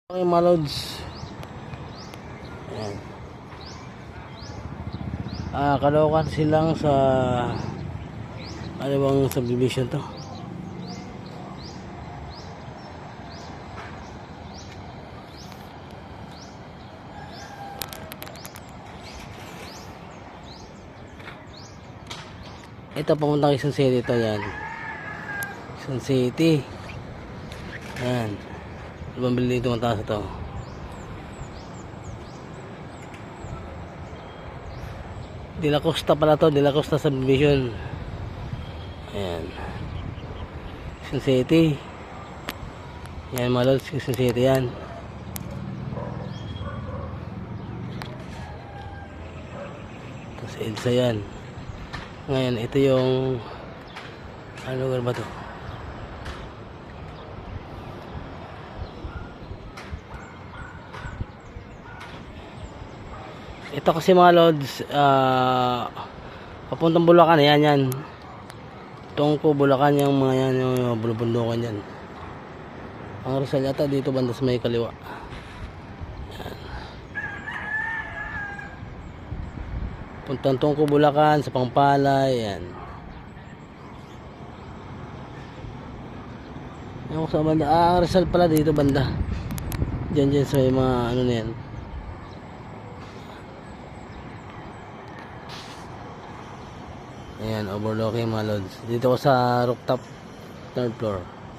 Okay mga lods. Ayan. Kalaukan silang sa ano bang subdivision to. Ito pamuntang Quezon City to, yan. Quezon City. Ayan. Ibang building ito mataas ito. De La Costa pala to, De La Costa subdivision. Ayan. Quezon City. Yan mga lods, Quezon City yan. Tapos EDSA yan. Ngayon ito yung ano lugar ba to? Ito kasi mga lods, papuntang Bulacan, yan yan. Tungko Bulacan yung mga yan, yung bulubundukan yan. Ang Rizal yata dito banda sa may kaliwa. Yan. Puntang Tungko Bulacan sa Pangpalay, yan. Yung sa banda, ang Rizal pala dito banda. Diyan sa may mga ano na yan. Ayan, overlooking mga lods. Dito ko sa rooftop, 3rd floor.